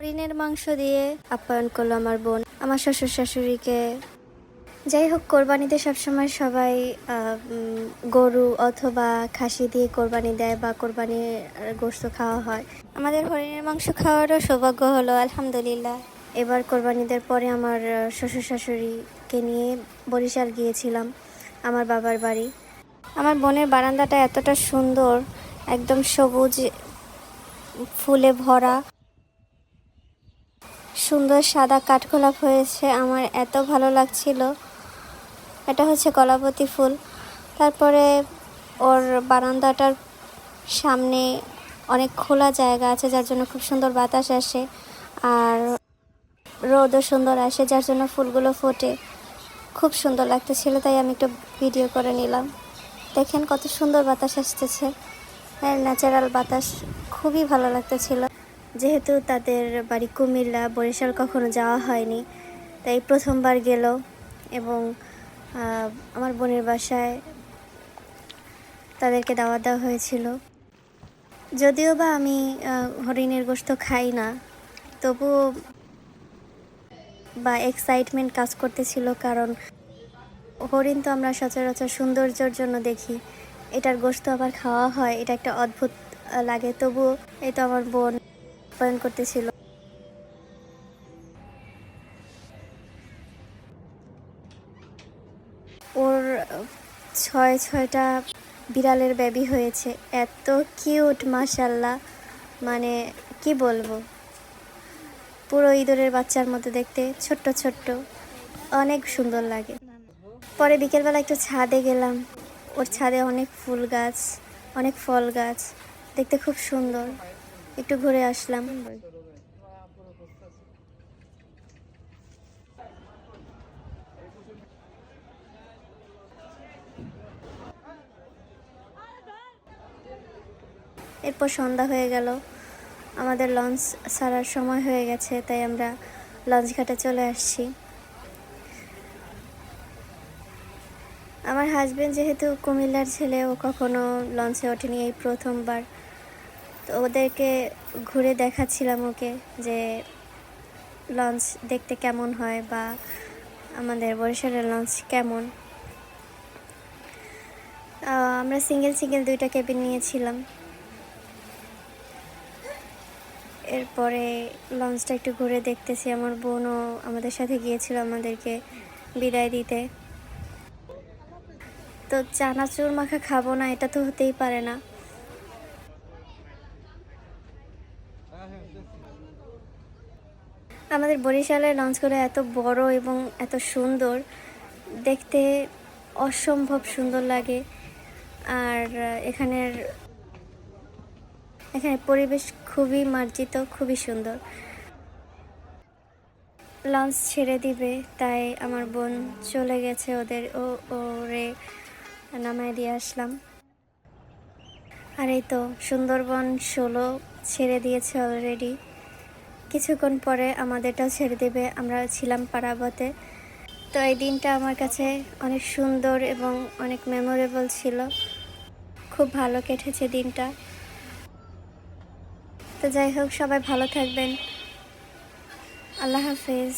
হরিণের মাংস দিয়ে আপ্যায়ন করলো আমার বোন, আমার শ্বশুর শাশুড়িকে। যাই হোক, কোরবানিতে সবসময় সবাই গরু অথবা খাসি দিয়ে কোরবানি দেয় বা কোরবানির গোশত খাওয়া হয়। আমাদের হরিণের মাংস খাওয়ারও সৌভাগ্য হলো, আলহামদুলিল্লাহ। এবার কোরবানিদের পরে আমার শ্বশুর শাশুড়িকে নিয়ে বরিশাল গিয়েছিলাম, আমার বাবার বাড়ি। আমার বোনের বারান্দাটা এতটা সুন্দর, একদম সবুজ ফুলে ভরা, সুন্দর সাদা কাঠগোলাপ হয়েছে। আমার এত ভালো লাগছিল। এটা হচ্ছে কলাবতী ফুল। তারপরে ওর বারান্দাটার সামনে অনেক খোলা জায়গা আছে, যার জন্য খুব সুন্দর বাতাস আসে, আর রোদও সুন্দর আসে, যার জন্য ফুলগুলো ফোটে। খুব সুন্দর লাগতেছিল, তাই আমি একটু ভিডিও করে নিলাম। দেখেন কত সুন্দর বাতাস আসতেছে, ন্যাচারাল বাতাস, খুবই ভালো লাগতেছিল। যেহেতু তাদের বাড়ি কুমিল্লা, বরিশাল কখনো যাওয়া হয়নি, তাই প্রথমবার গেল। এবং আমার বোনের বাসায় তাদেরকে দাওয়াত দেওয়া হয়েছিল। যদিও বা আমি হরিণের গোশত খাই না, তবুও বা এক্সাইটমেন্ট কাজ করতেছিল, কারণ হরিণ তো আমরা সচরাচর সৌন্দর্যের জন্য দেখি, এটার গোশত আবার খাওয়া হয়, এটা একটা অদ্ভুত লাগে। তবুও এই তো আমার বোন আপ্যায়ন করতেছিল। ওর ছয়টা বিড়ালের বেবি হয়েছে, এত কিউট মাশাল্লাহ, মানে কি বলবো, পুরো ইঁদুরের বাচ্চার মতো দেখতে, ছোট্ট ছোট্ট, অনেক সুন্দর লাগে। পরে বিকেলবেলা একটু ছাদে গেলাম, ওর ছাদে অনেক ফুল গাছ, অনেক ফল গাছ, দেখতে খুব সুন্দর, একটু ঘুরে আসলাম। এরপর সন্ধ্যা হয়ে গেল, আমাদের লঞ্চ ছাড়ার সময় হয়ে গেছে, তাই আমরা লঞ্চ ঘাটে চলে আসছি। আমার হাজবেন্ড যেহেতু কুমিল্লার ছেলে, ও কখনো লঞ্চে ওঠেনি, এই প্রথমবার। তো ওদেরকে ঘুরে দেখাচ্ছিলাম ওকে, যে লঞ্চ দেখতে কেমন হয় বা আমাদের বরিশালের লঞ্চ কেমন। আমরা সিঙ্গেল দুইটা কেবিন নিয়েছিলাম। এরপরে লঞ্চটা একটু ঘুরে দেখতেছি, আমার বোনও আমাদের সাথে গিয়েছিল আমাদেরকে বিদায় দিতে। তো চানাচুর মাখা খাবো না, এটা তো হতেই পারে না। আমাদের বরিশালের লঞ্চগুলো এত বড় এবং এত সুন্দর দেখতে, অসম্ভব সুন্দর লাগে। আর এখানে পরিবেশ খুবই মার্জিত, খুবই সুন্দর। লঞ্চ ছেড়ে দিবে, তাই আমার বোন চলে গেছে, ওরে নামায় দিয়ে আসলাম। আর এই তো সুন্দরবন 16 ছেড়ে দিয়েছে অলরেডি, কিছুক্ষণ পরে আমাদেরটাও ছেড়ে দেবে। আমরা ছিলাম পারাবতে। তো এই দিনটা আমার কাছে অনেক সুন্দর এবং অনেক মেমোরেবল ছিল, খুব ভালো কেটেছে দিনটা। তো যাই হোক, সবাই ভালো থাকবেন, আল্লাহ হাফেজ।